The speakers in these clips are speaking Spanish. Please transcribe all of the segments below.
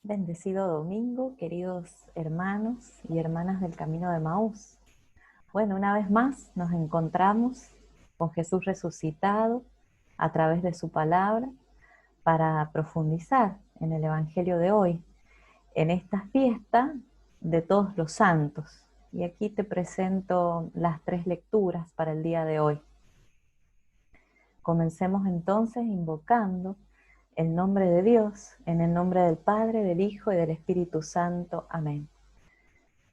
Bendecido domingo, queridos hermanos y hermanas del Camino de Emaús. Bueno, una vez más nos encontramos con Jesús resucitado a través de su palabra para profundizar en el Evangelio de hoy, en esta fiesta de todos los santos. Y aquí te presento las 3 lecturas para el día de hoy. Comencemos entonces invocando el nombre de Dios, en el nombre del Padre, del Hijo y del Espíritu Santo. Amén.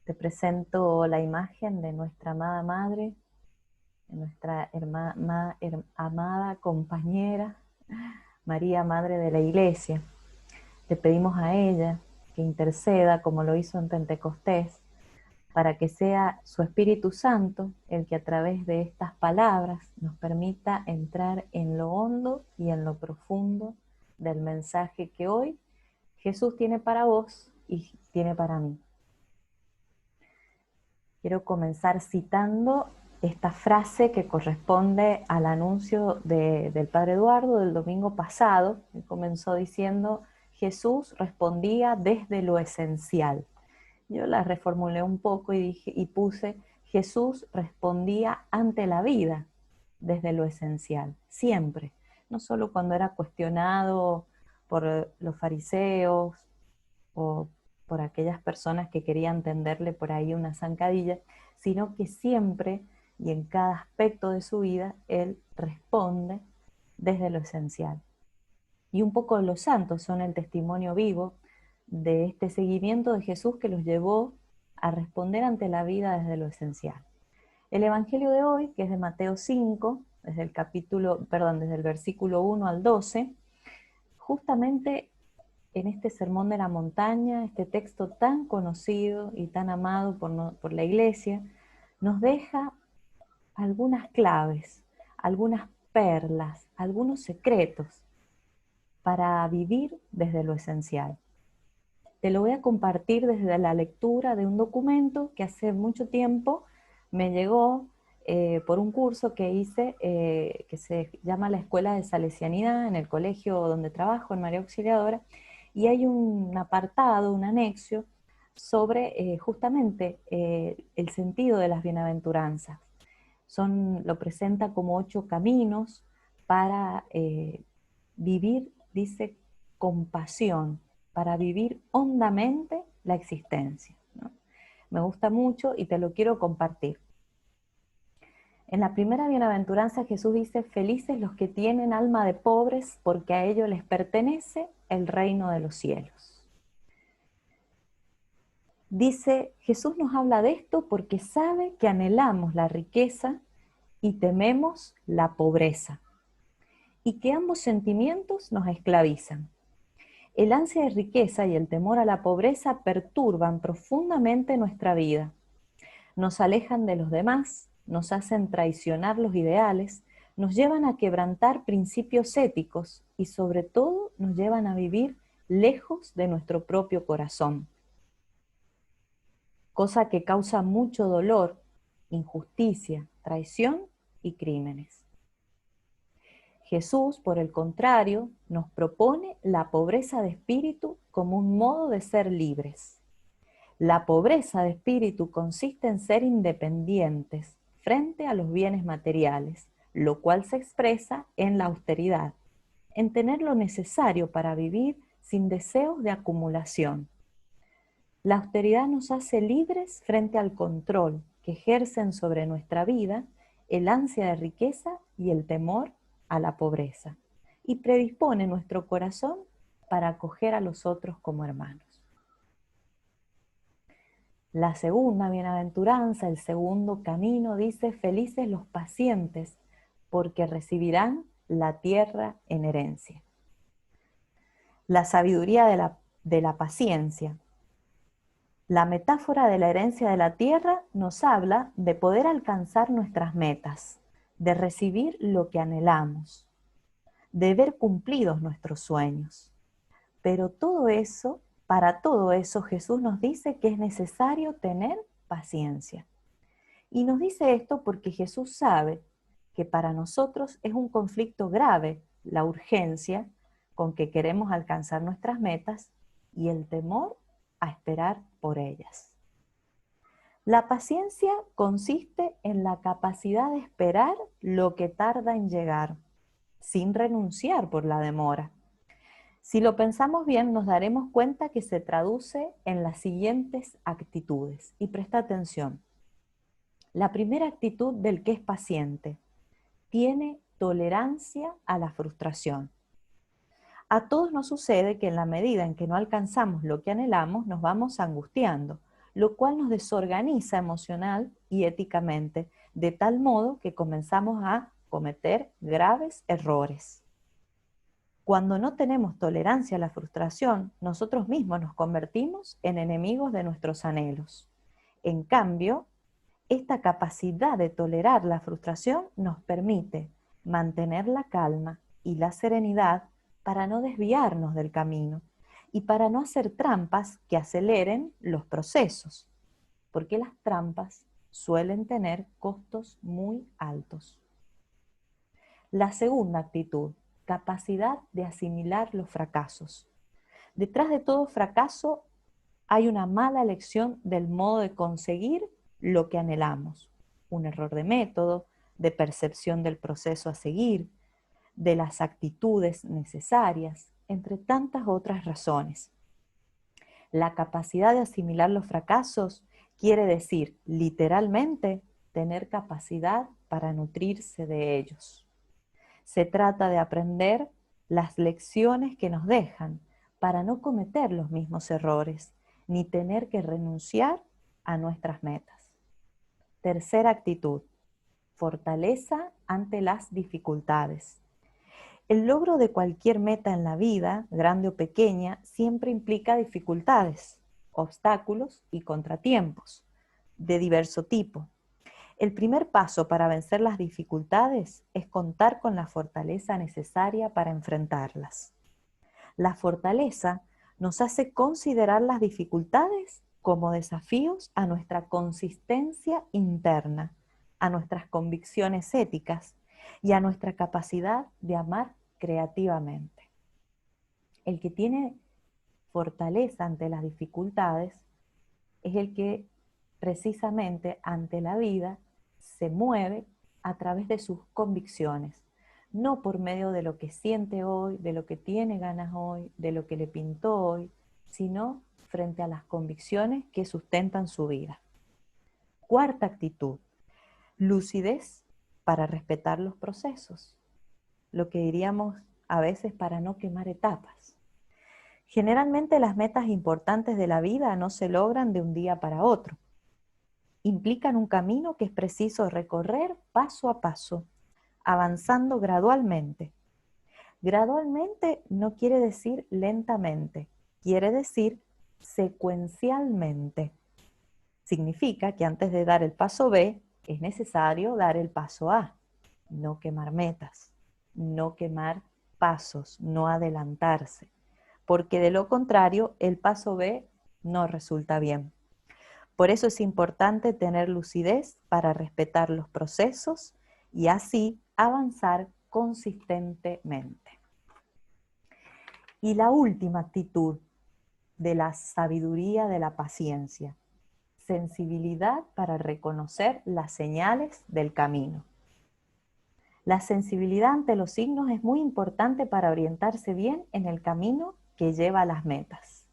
Te presento la imagen de nuestra amada Madre, de nuestra amada compañera, María, Madre de la Iglesia. Le pedimos a ella que interceda, como lo hizo en Pentecostés, para que sea su Espíritu Santo el que a través de estas palabras nos permita entrar en lo hondo y en lo profundo del mensaje que hoy Jesús tiene para vos y tiene para mí. Quiero comenzar citando esta frase que corresponde al anuncio del Padre Eduardo del domingo pasado. Él comenzó diciendo: Jesús respondía desde lo esencial. Yo la reformulé un poco y puse: Jesús respondía ante la vida desde lo esencial, siempre, no solo cuando era cuestionado por los fariseos o por aquellas personas que querían tenderle por ahí una zancadilla, sino que siempre y en cada aspecto de su vida él responde desde lo esencial. Y un poco los santos son el testimonio vivo de este seguimiento de Jesús que los llevó a responder ante la vida desde lo esencial. El Evangelio de hoy, que es de Mateo 5, desde el versículo 1 al 12, justamente en este sermón de la montaña, este texto tan conocido y tan amado por la Iglesia, nos deja algunas claves, algunas perlas, algunos secretos para vivir desde lo esencial. Te lo voy a compartir desde la lectura de un documento que hace mucho tiempo me llegó por un curso que hice que se llama la Escuela de Salesianidad en el colegio donde trabajo, en María Auxiliadora, y hay un apartado, un anexo sobre justamente el sentido de las bienaventuranzas. Lo presenta como 8 caminos para vivir, dice, con pasión, para vivir hondamente la existencia, ¿no? Me gusta mucho y te lo quiero compartir. En la primera bienaventuranza Jesús dice: felices los que tienen alma de pobres, porque a ellos les pertenece el reino de los cielos. Dice, Jesús nos habla de esto porque sabe que anhelamos la riqueza y tememos la pobreza, y que ambos sentimientos nos esclavizan. El ansia de riqueza y el temor a la pobreza perturban profundamente nuestra vida. Nos alejan de los demás, nos hacen traicionar los ideales, nos llevan a quebrantar principios éticos y sobre todo nos llevan a vivir lejos de nuestro propio corazón. Cosa que causa mucho dolor, injusticia, traición y crímenes. Jesús, por el contrario, nos propone la pobreza de espíritu como un modo de ser libres. La pobreza de espíritu consiste en ser independientes frente a los bienes materiales, lo cual se expresa en la austeridad, en tener lo necesario para vivir sin deseos de acumulación. La austeridad nos hace libres frente al control que ejercen sobre nuestra vida el ansia de riqueza y el temor a la pobreza, y predispone nuestro corazón para acoger a los otros como hermanos. La segunda bienaventuranza, el segundo camino, dice: felices los pacientes, porque recibirán la tierra en herencia. La sabiduría de la paciencia. La metáfora de la herencia de la tierra nos habla de poder alcanzar nuestras metas, de recibir lo que anhelamos, de ver cumplidos nuestros sueños. Pero para todo eso Jesús nos dice que es necesario tener paciencia. Y nos dice esto porque Jesús sabe que para nosotros es un conflicto grave la urgencia con que queremos alcanzar nuestras metas y el temor a esperar por ellas. La paciencia consiste en la capacidad de esperar lo que tarda en llegar, sin renunciar por la demora. Si lo pensamos bien, nos daremos cuenta que se traduce en las siguientes actitudes. Y presta atención. La primera actitud del que es paciente tiene tolerancia a la frustración. A todos nos sucede que en la medida en que no alcanzamos lo que anhelamos, nos vamos angustiando, lo cual nos desorganiza emocional y éticamente, de tal modo que comenzamos a cometer graves errores. Cuando no tenemos tolerancia a la frustración, nosotros mismos nos convertimos en enemigos de nuestros anhelos. En cambio, esta capacidad de tolerar la frustración nos permite mantener la calma y la serenidad para no desviarnos del camino y para no hacer trampas que aceleren los procesos, porque las trampas suelen tener costos muy altos. La segunda actitud, capacidad de asimilar los fracasos. Detrás de todo fracaso hay una mala elección del modo de conseguir lo que anhelamos, un error de método, de percepción del proceso a seguir, de las actitudes necesarias, entre tantas otras razones. La capacidad de asimilar los fracasos quiere decir, literalmente, tener capacidad para nutrirse de ellos. Se trata de aprender las lecciones que nos dejan para no cometer los mismos errores, ni tener que renunciar a nuestras metas. Tercera actitud, fortaleza ante las dificultades. El logro de cualquier meta en la vida, grande o pequeña, siempre implica dificultades, obstáculos y contratiempos de diverso tipo. El primer paso para vencer las dificultades es contar con la fortaleza necesaria para enfrentarlas. La fortaleza nos hace considerar las dificultades como desafíos a nuestra consistencia interna, a nuestras convicciones éticas y a nuestra capacidad de amar creativamente. El que tiene fortaleza ante las dificultades es el que precisamente ante la vida se mueve a través de sus convicciones, no por medio de lo que siente hoy, de lo que tiene ganas hoy, de lo que le pintó hoy, sino frente a las convicciones que sustentan su vida. Cuarta actitud, lucidez para respetar los procesos, lo que diríamos a veces para no quemar etapas. Generalmente las metas importantes de la vida no se logran de un día para otro. Implican un camino que es preciso recorrer paso a paso, avanzando gradualmente. Gradualmente no quiere decir lentamente, quiere decir secuencialmente. Significa que antes de dar el paso B, es necesario dar el paso A. No quemar metas, no quemar pasos, no adelantarse, porque de lo contrario el paso B no resulta bien. Por eso es importante tener lucidez para respetar los procesos y así avanzar consistentemente. Y la última actitud de la sabiduría de la paciencia, sensibilidad para reconocer las señales del camino. La sensibilidad ante los signos es muy importante para orientarse bien en el camino que lleva a las metas.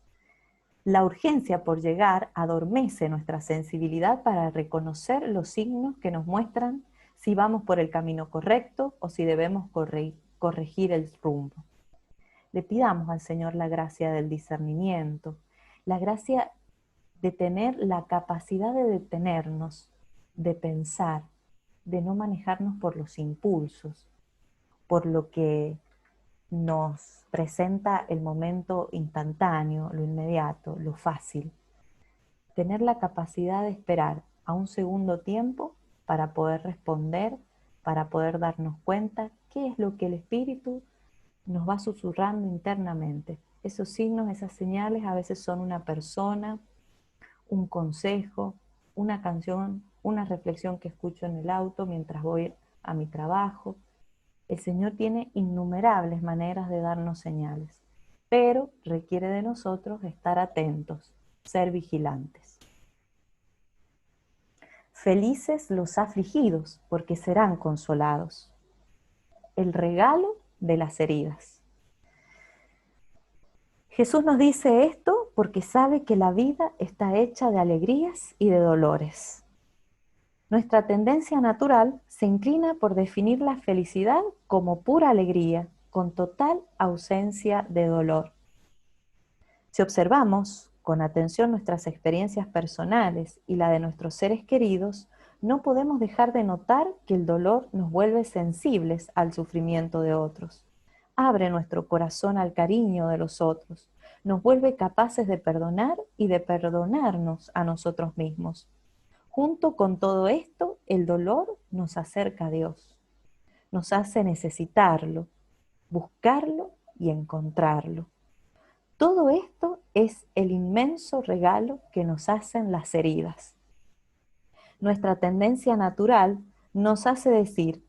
La urgencia por llegar adormece nuestra sensibilidad para reconocer los signos que nos muestran si vamos por el camino correcto o si debemos corregir el rumbo. Le pidamos al Señor la gracia del discernimiento, la gracia de tener la capacidad de detenernos, de pensar, de no manejarnos por los impulsos, por lo que nos presenta el momento instantáneo, lo inmediato, lo fácil. Tener la capacidad de esperar a un segundo tiempo para poder responder, para poder darnos cuenta qué es lo que el Espíritu nos va susurrando internamente. Esos signos, esas señales a veces son una persona, un consejo, una canción, una reflexión que escucho en el auto mientras voy a mi trabajo. El Señor tiene innumerables maneras de darnos señales. pero requiere de nosotros estar atentos, ser vigilantes. Felices los afligidos, porque serán consolados. El regalo de las heridas. Jesús nos dice esto porque sabe que la vida está hecha de alegrías y de dolores. Nuestra tendencia natural se inclina por definir la felicidad como pura alegría, con total ausencia de dolor. Si observamos con atención nuestras experiencias personales y la de nuestros seres queridos, no podemos dejar de notar que el dolor nos vuelve sensibles al sufrimiento de otros. Abre nuestro corazón al cariño de los otros, nos vuelve capaces de perdonar y de perdonarnos a nosotros mismos. Junto con todo esto, el dolor nos acerca a Dios, nos hace necesitarlo, buscarlo y encontrarlo. Todo esto es el inmenso regalo que nos hacen las heridas. Nuestra tendencia natural nos hace decir,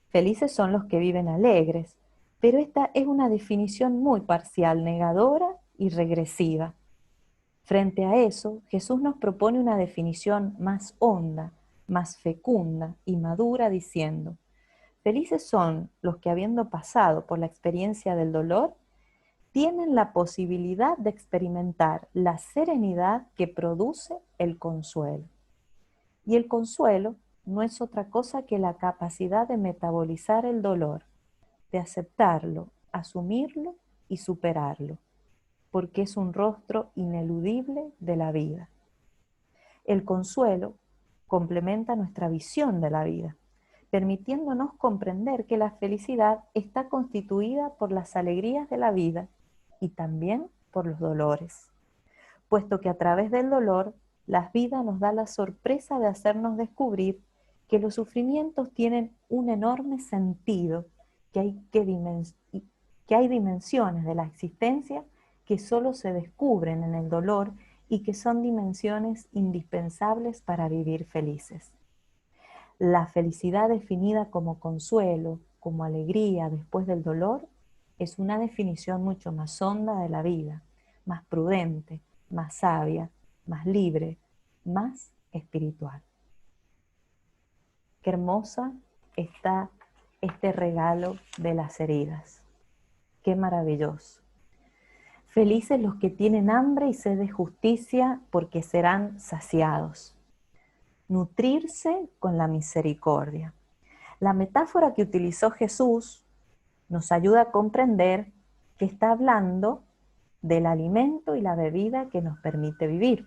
felices son los que viven alegres, pero esta es una definición muy parcial, negadora y regresiva. Frente a eso, Jesús nos propone una definición más honda, más fecunda y madura, diciendo, felices son los que habiendo pasado por la experiencia del dolor, tienen la posibilidad de experimentar la serenidad que produce el consuelo. Y el consuelo no es otra cosa que la capacidad de metabolizar el dolor, de aceptarlo, asumirlo y superarlo, porque es un rostro ineludible de la vida. El consuelo complementa nuestra visión de la vida, permitiéndonos comprender que la felicidad está constituida por las alegrías de la vida y también por los dolores, puesto que a través del dolor, la vida nos da la sorpresa de hacernos descubrir que los sufrimientos tienen un enorme sentido, que hay dimensiones de la existencia que solo se descubren en el dolor y que son dimensiones indispensables para vivir felices. La felicidad definida como consuelo, como alegría después del dolor, es una definición mucho más honda de la vida, más prudente, más sabia, más libre, más espiritual. Qué hermosa está este regalo de las heridas. Qué maravilloso. Felices los que tienen hambre y sed de justicia, porque serán saciados. Nutrirse con la misericordia. La metáfora que utilizó Jesús nos ayuda a comprender que está hablando del alimento y la bebida que nos permite vivir.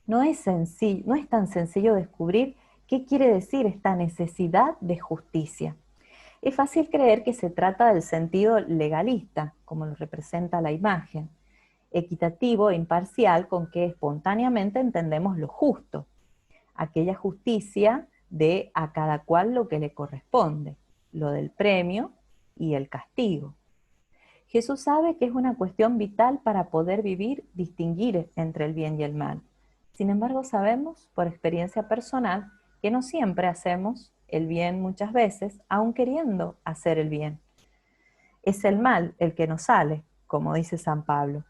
No es tan sencillo descubrir qué quiere decir esta necesidad de justicia. Es fácil creer que se trata del sentido legalista, como lo representa la imagen, equitativo e imparcial con que espontáneamente entendemos lo justo, aquella justicia de a cada cual lo que le corresponde, lo del premio y el castigo. Jesús sabe que es una cuestión vital para poder vivir, distinguir entre el bien y el mal. Sin embargo, sabemos por experiencia personal que no siempre hacemos el bien muchas veces, aun queriendo hacer el bien. Es el mal el que nos sale, como dice San Pablo.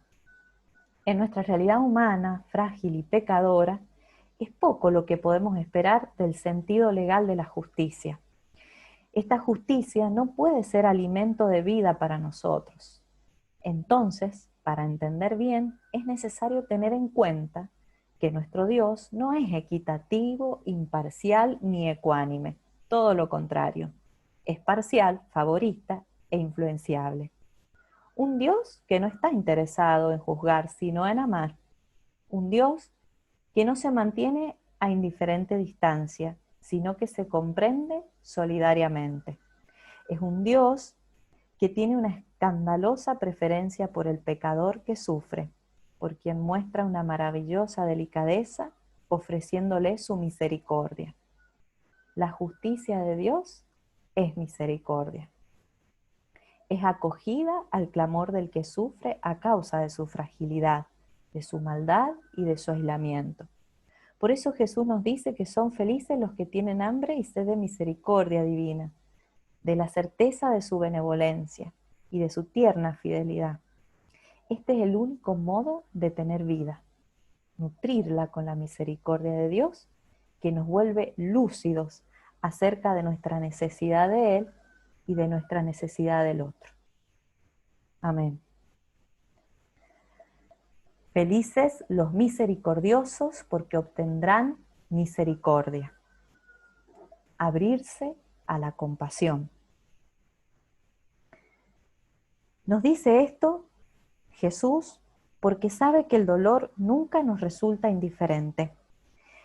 En nuestra realidad humana, frágil y pecadora, es poco lo que podemos esperar del sentido legal de la justicia. Esta justicia no puede ser alimento de vida para nosotros. Entonces, para entender bien, es necesario tener en cuenta que nuestro Dios no es equitativo, imparcial ni ecuánime, todo lo contrario. Es parcial, favorista e influenciable. Un Dios que no está interesado en juzgar, sino en amar. Un Dios que no se mantiene a indiferente distancia, sino que se comprende solidariamente. Es un Dios que tiene una escandalosa preferencia por el pecador que sufre, por quien muestra una maravillosa delicadeza ofreciéndole su misericordia. La justicia de Dios es misericordia. Es acogida al clamor del que sufre a causa de su fragilidad, de su maldad y de su aislamiento. Por eso Jesús nos dice que son felices los que tienen hambre y sed de misericordia divina, de la certeza de su benevolencia y de su tierna fidelidad. Este es el único modo de tener vida, nutrirla con la misericordia de Dios, que nos vuelve lúcidos acerca de nuestra necesidad de Él y de nuestra necesidad del otro. Amén. Felices los misericordiosos, porque obtendrán misericordia. Abrirse a la compasión. Nos dice esto Jesús porque sabe que el dolor nunca nos resulta indiferente.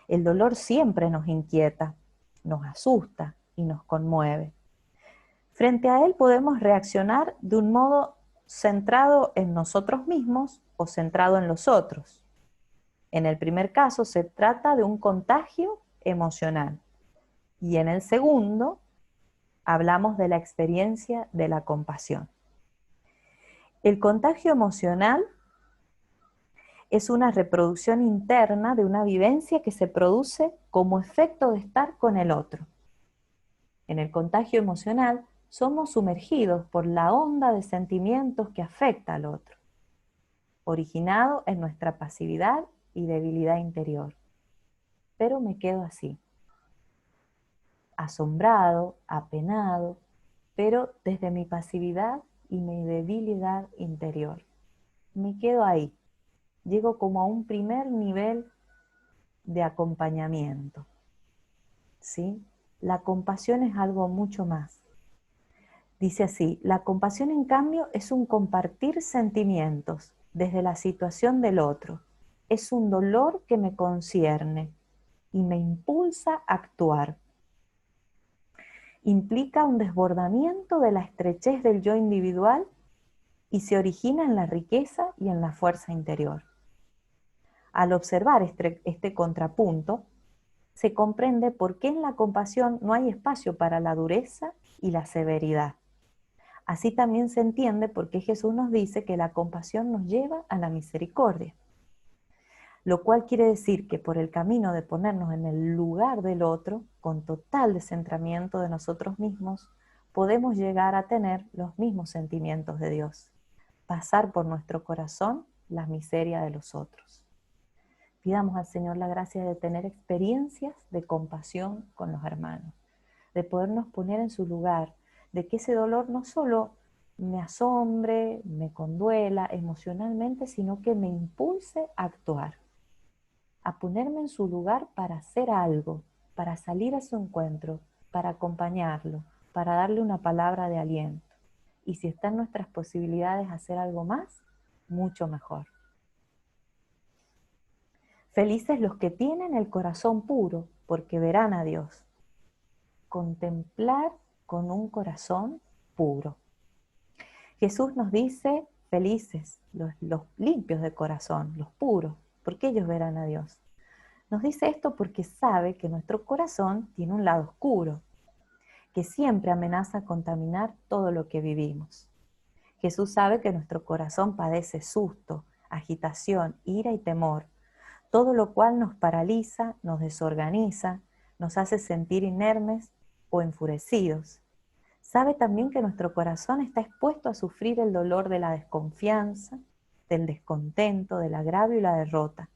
El dolor siempre nos inquieta, nos asusta y nos conmueve. Frente a él podemos reaccionar de un modo centrado en nosotros mismos o centrado en los otros. En el primer caso se trata de un contagio emocional y en el segundo hablamos de la experiencia de la compasión. El contagio emocional es una reproducción interna de una vivencia que se produce como efecto de estar con el otro. En el contagio emocional somos sumergidos por la onda de sentimientos que afecta al otro, originado en nuestra pasividad y debilidad interior. Pero me quedo así, asombrado, apenado, pero desde mi pasividad y mi debilidad interior. Me quedo ahí, llego como a un primer nivel de acompañamiento, ¿sí? La compasión es algo mucho más. Dice así, la compasión en cambio es un compartir sentimientos desde la situación del otro. Es un dolor que me concierne y me impulsa a actuar. Implica un desbordamiento de la estrechez del yo individual y se origina en la riqueza y en la fuerza interior. Al observar este contrapunto, se comprende por qué en la compasión no hay espacio para la dureza y la severidad. Así también se entiende por qué Jesús nos dice que la compasión nos lleva a la misericordia, lo cual quiere decir que por el camino de ponernos en el lugar del otro, con total descentramiento de nosotros mismos, podemos llegar a tener los mismos sentimientos de Dios, pasar por nuestro corazón la miseria de los otros. Pidamos al Señor la gracia de tener experiencias de compasión con los hermanos, de podernos poner en su lugar, de que ese dolor no solo me asombre, me conduela emocionalmente, sino que me impulse a actuar, a ponerme en su lugar para hacer algo, para salir a su encuentro, para acompañarlo, para darle una palabra de aliento. Y si está en nuestras posibilidades hacer algo más, mucho mejor. Felices los que tienen el corazón puro, porque verán a Dios. Contemplar con un corazón puro. Jesús nos dice, felices, los limpios de corazón, los puros, porque ellos verán a Dios. Nos dice esto porque sabe que nuestro corazón tiene un lado oscuro, que siempre amenaza a contaminar todo lo que vivimos. Jesús sabe que nuestro corazón padece susto, agitación, ira y temor, todo lo cual nos paraliza, nos desorganiza, nos hace sentir inermes o enfurecidos. Sabe también que nuestro corazón está expuesto a sufrir el dolor de la desconfianza, del descontento, del agravio y la derrota,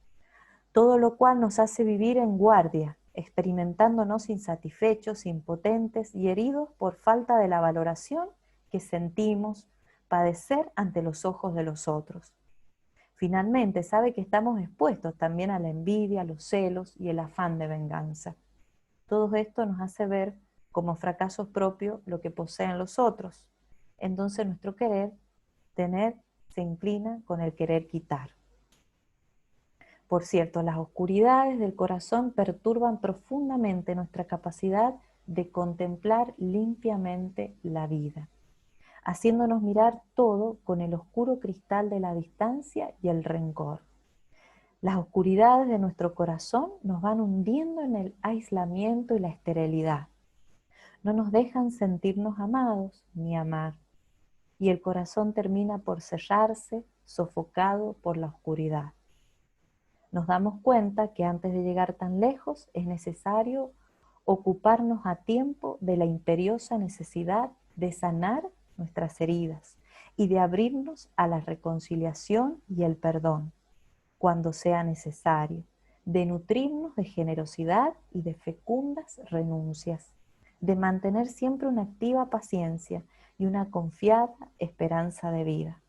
todo lo cual nos hace vivir en guardia, experimentándonos insatisfechos, impotentes y heridos por falta de la valoración que sentimos padecer ante los ojos de los otros. Finalmente, sabe que estamos expuestos también a la envidia, a los celos y el afán de venganza. Todo esto nos hace ver como fracasos propios lo que poseen los otros. Entonces nuestro querer tener se inclina con el querer quitar. Por cierto, las oscuridades del corazón perturban profundamente nuestra capacidad de contemplar limpiamente la vida, haciéndonos mirar todo con el oscuro cristal de la distancia y el rencor. Las oscuridades de nuestro corazón nos van hundiendo en el aislamiento y la esterilidad. No nos dejan sentirnos amados ni amar, y el corazón termina por cerrarse, sofocado por la oscuridad. Nos damos cuenta que antes de llegar tan lejos es necesario ocuparnos a tiempo de la imperiosa necesidad de sanar nuestras heridas y de abrirnos a la reconciliación y el perdón cuando sea necesario, de nutrirnos de generosidad y de fecundas renuncias, de mantener siempre una activa paciencia y una confiada esperanza de vida.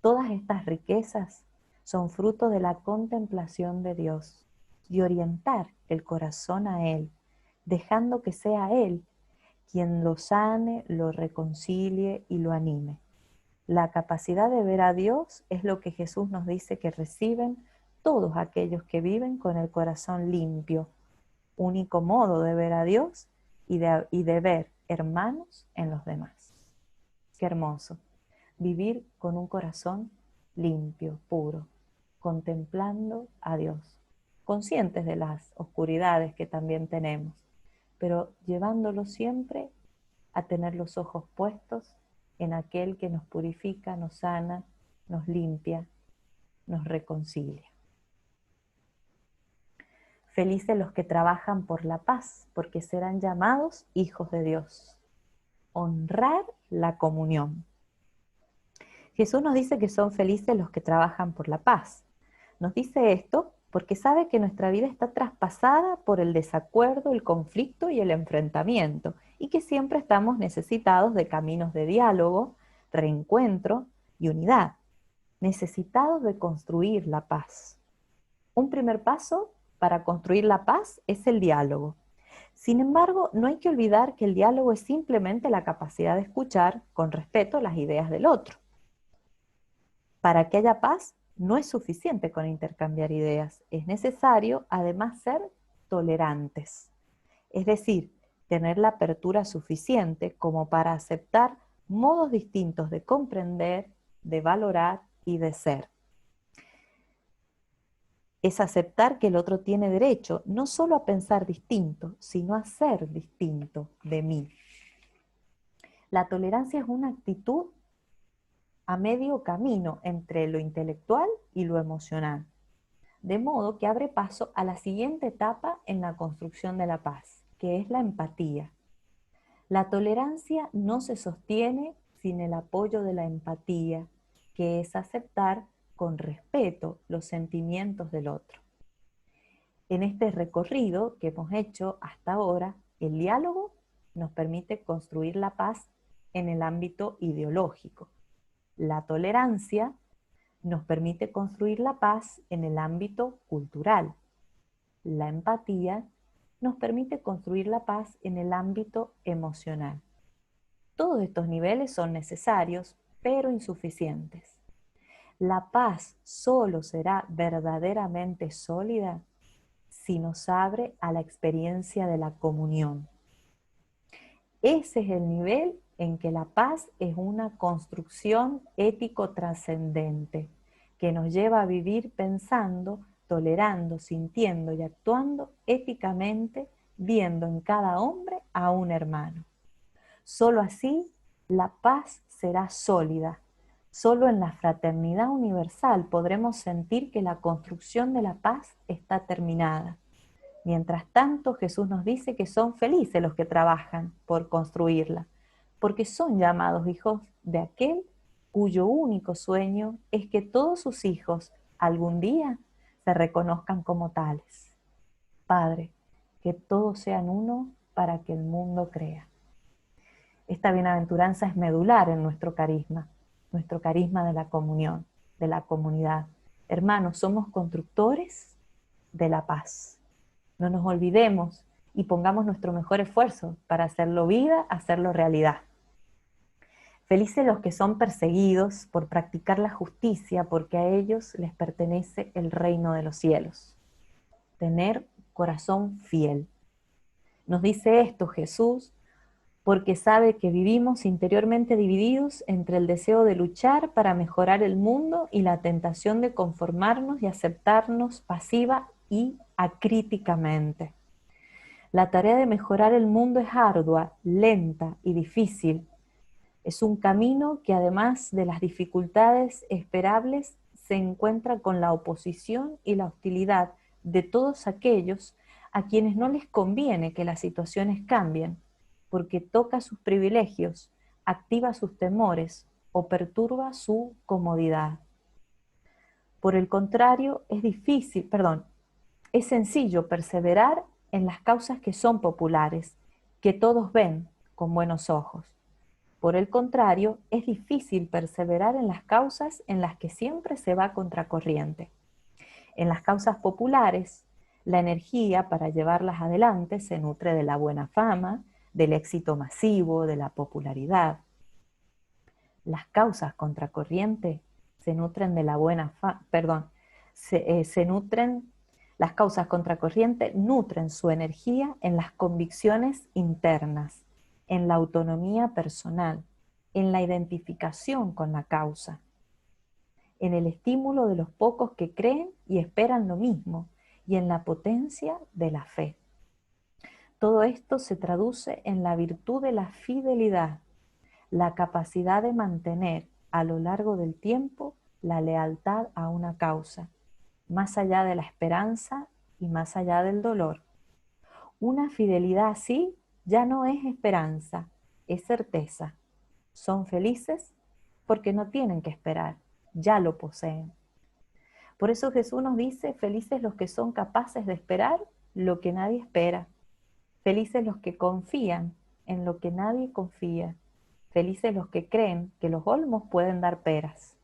Todas estas riquezas son fruto de la contemplación de Dios, de orientar el corazón a Él, dejando que sea Él quien lo sane, lo reconcilie y lo anime. La capacidad de ver a Dios es lo que Jesús nos dice que reciben todos aquellos que viven con el corazón limpio, único modo de ver a Dios y de ver hermanos en los demás. Qué hermoso, vivir con un corazón limpio, puro, contemplando a Dios, conscientes de las oscuridades que también tenemos, pero llevándolo siempre a tener los ojos puestos en aquel que nos purifica, nos sana, nos limpia, nos reconcilia. Felices los que trabajan por la paz, porque serán llamados hijos de Dios. Honrar la comunión. Jesús nos dice que son felices los que trabajan por la paz. Nos dice esto porque sabe que nuestra vida está traspasada por el desacuerdo, el conflicto y el enfrentamiento, y que siempre estamos necesitados de caminos de diálogo, reencuentro y unidad, necesitados de construir la paz. Un primer paso para construir la paz es el diálogo. Sin embargo, no hay que olvidar que el diálogo es simplemente la capacidad de escuchar con respeto las ideas del otro. Para que haya paz, no es suficiente con intercambiar ideas, es necesario además ser tolerantes, es decir, tener la apertura suficiente como para aceptar modos distintos de comprender, de valorar y de ser. Es aceptar que el otro tiene derecho no solo a pensar distinto, sino a ser distinto de mí. La tolerancia es una actitud a medio camino entre lo intelectual y lo emocional, de modo que abre paso a la siguiente etapa en la construcción de la paz, que es la empatía. La tolerancia no se sostiene sin el apoyo de la empatía, que es aceptar con respeto los sentimientos del otro. En este recorrido que hemos hecho hasta ahora, el diálogo nos permite construir la paz en el ámbito ideológico. La tolerancia nos permite construir la paz en el ámbito cultural. La empatía nos permite construir la paz en el ámbito emocional. Todos estos niveles son necesarios, pero insuficientes. La paz solo será verdaderamente sólida si nos abre a la experiencia de la comunión. Ese es el nivel en que la paz es una construcción ético trascendente, que nos lleva a vivir pensando, tolerando, sintiendo y actuando éticamente, viendo en cada hombre a un hermano. Solo así la paz será sólida. Solo en la fraternidad universal podremos sentir que la construcción de la paz está terminada. Mientras tanto, Jesús nos dice que son felices los que trabajan por construirla, porque son llamados hijos de aquel cuyo único sueño es que todos sus hijos algún día se reconozcan como tales. Padre, que todos sean uno para que el mundo crea. Esta bienaventuranza es medular en nuestro carisma de la comunión, de la comunidad. Hermanos, somos constructores de la paz. No nos olvidemos y pongamos nuestro mejor esfuerzo para hacerlo vida, hacerlo realidad. Felices los que son perseguidos por practicar la justicia, porque a ellos les pertenece el reino de los cielos. Tener corazón fiel. Nos dice esto Jesús porque sabe que vivimos interiormente divididos entre el deseo de luchar para mejorar el mundo y la tentación de conformarnos y aceptarnos pasiva y acríticamente. La tarea de mejorar el mundo es ardua, lenta y difícil. Es un camino que además de las dificultades esperables se encuentra con la oposición y la hostilidad de todos aquellos a quienes no les conviene que las situaciones cambien, porque toca sus privilegios, activa sus temores o perturba su comodidad. Por el contrario, es sencillo perseverar en las causas que son populares, que todos ven con buenos ojos. Por el contrario, es difícil perseverar en las causas en las que siempre se va contracorriente. En las causas populares, la energía para llevarlas adelante se nutre de la buena fama, del éxito masivo, de la popularidad. Las causas contracorriente se nutren de la buena fama, las causas contracorriente nutren su energía en las convicciones internas, en la autonomía personal, en la identificación con la causa, en el estímulo de los pocos que creen y esperan lo mismo, y en la potencia de la fe. Todo esto se traduce en la virtud de la fidelidad, la capacidad de mantener a lo largo del tiempo la lealtad a una causa, más allá de la esperanza y más allá del dolor. Una fidelidad así ya no es esperanza, es certeza. Son felices porque no tienen que esperar, ya lo poseen. Por eso Jesús nos dice, felices los que son capaces de esperar lo que nadie espera. Felices los que confían en lo que nadie confía. Felices los que creen que los olmos pueden dar peras.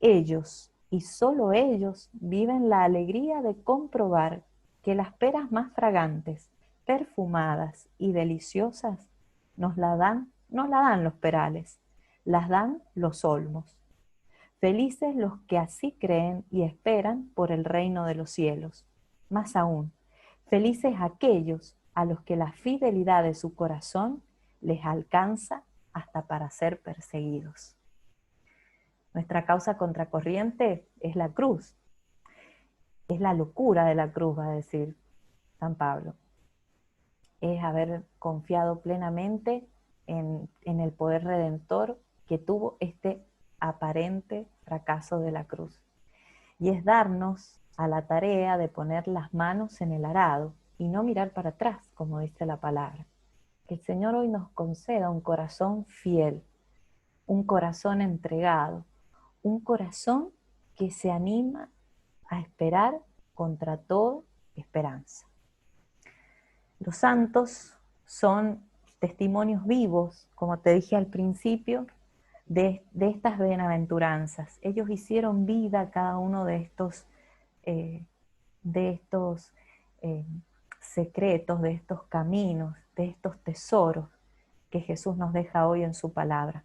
Ellos, y solo ellos, viven la alegría de comprobar que las peras más fragantes, perfumadas y deliciosas no la dan los perales, las dan los olmos. Felices los que así creen y esperan por el reino de los cielos. Más aún, felices aquellos a los que la fidelidad de su corazón les alcanza hasta para ser perseguidos. Nuestra causa contracorriente es la cruz. Es la locura de la cruz, va a decir San Pablo. Es haber confiado plenamente en el poder redentor que tuvo este aparente fracaso de la cruz. Y es darnos a la tarea de poner las manos en el arado y no mirar para atrás, como dice la palabra. Que el Señor hoy nos conceda un corazón fiel, un corazón entregado, un corazón que se anima a esperar contra toda esperanza. Los santos son testimonios vivos, como te dije al principio, de estas bienaventuranzas. Ellos hicieron vida cada uno de estos eh, secretos, de estos caminos, de estos tesoros que Jesús nos deja hoy en su palabra.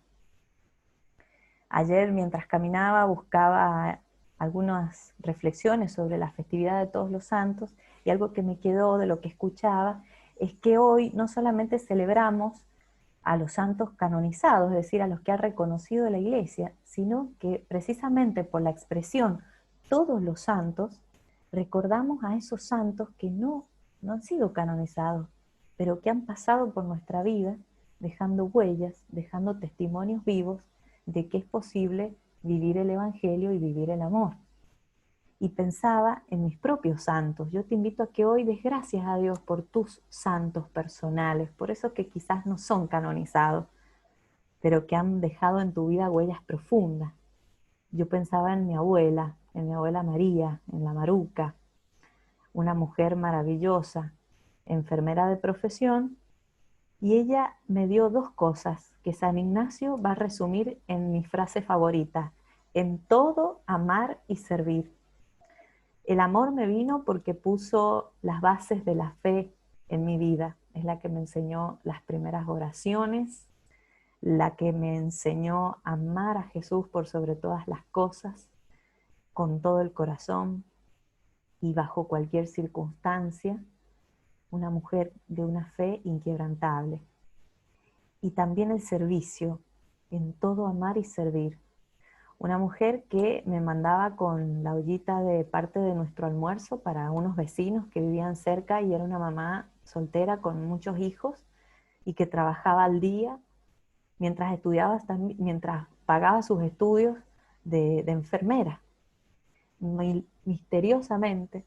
Ayer, mientras caminaba, buscaba algunas reflexiones sobre la festividad de todos los santos, y algo que me quedó de lo que escuchaba es que hoy no solamente celebramos a los santos canonizados, es decir, a los que ha reconocido la Iglesia, sino que precisamente por la expresión todos los santos, recordamos a esos santos que no han sido canonizados, pero que han pasado por nuestra vida, dejando huellas, dejando testimonios vivos de que es posible vivir el Evangelio y vivir el amor. Y pensaba en mis propios santos. Yo te invito a que hoy des gracias a Dios por tus santos personales, por esos que quizás no son canonizados, pero que han dejado en tu vida huellas profundas. Yo pensaba en mi abuela María, en la Maruca, una mujer maravillosa, enfermera de profesión, y ella me dio dos cosas que San Ignacio va a resumir en mi frase favorita: en todo amar y servir. El amor me vino porque puso las bases de la fe en mi vida. Es la que me enseñó las primeras oraciones, la que me enseñó a amar a Jesús por sobre todas las cosas, con todo el corazón y bajo cualquier circunstancia. Una mujer de una fe inquebrantable. Y también el servicio, en todo amar y servir. Una mujer que me mandaba con la ollita de parte de nuestro almuerzo para unos vecinos que vivían cerca, y era una mamá soltera con muchos hijos y que trabajaba al día mientras estudiaba, mientras pagaba sus estudios de enfermera. Misteriosamente,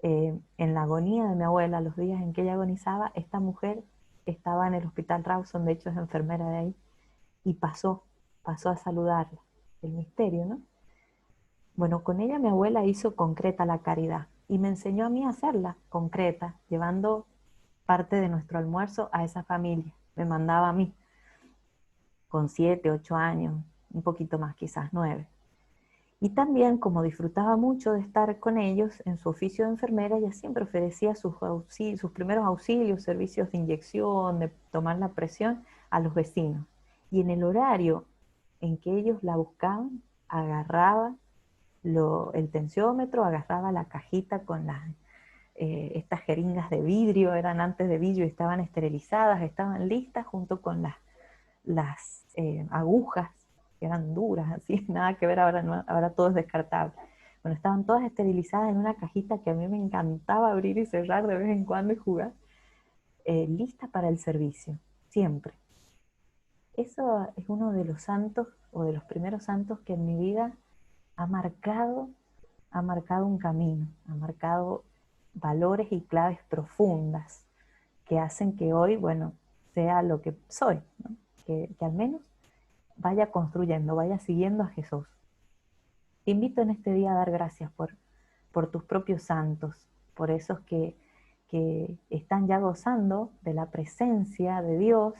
en la agonía de mi abuela, los días en que ella agonizaba, esta mujer estaba en el hospital Rawson, de hecho es enfermera de ahí, y pasó pasó a saludarla. El misterio, ¿no? Bueno, con ella mi abuela hizo concreta la caridad y me enseñó a mí a hacerla concreta, llevando parte de nuestro almuerzo a esa familia. Me mandaba a mí, con 7, 8 años, un poquito más, quizás 9. Y también, como disfrutaba mucho de estar con ellos en su oficio de enfermera, ella siempre ofrecía sus primeros auxilios, servicios de inyección, de tomar la presión a los vecinos. Y en el horario en que ellos la buscaban, agarraba el tensiómetro, agarraba la cajita con estas jeringas de vidrio, eran antes de vidrio y estaban esterilizadas, estaban listas junto con las agujas, que eran duras, así, nada que ver ahora, no, ahora todo es descartable. Bueno, estaban todas esterilizadas en una cajita que a mí me encantaba abrir y cerrar de vez en cuando y jugar, lista para el servicio, siempre. Eso es uno de los santos o de los primeros santos que en mi vida ha marcado, ha marcado un camino, ha marcado valores y claves profundas que hacen que hoy, bueno, sea lo que soy, ¿no? Que al menos vaya construyendo, vaya siguiendo a Jesús. Te invito en este día a dar gracias por tus propios santos, por esos que están ya gozando de la presencia de Dios,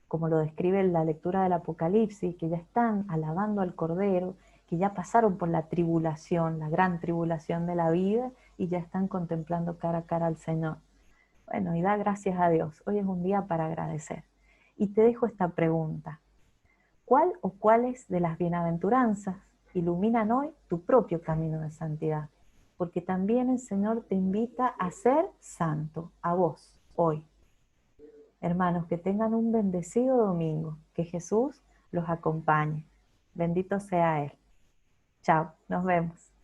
como lo describe la lectura del Apocalipsis, que ya están alabando al Cordero, que ya pasaron por la tribulación, la gran tribulación de la vida, y ya están contemplando cara a cara al Señor. Bueno, y da gracias a Dios. Hoy es un día para agradecer. Y te dejo esta pregunta. ¿Cuál o cuáles de las bienaventuranzas iluminan hoy tu propio camino de santidad? Porque también el Señor te invita a ser santo, a vos, hoy. Hermanos, que tengan un bendecido domingo, que Jesús los acompañe. Bendito sea Él. Chao, nos vemos.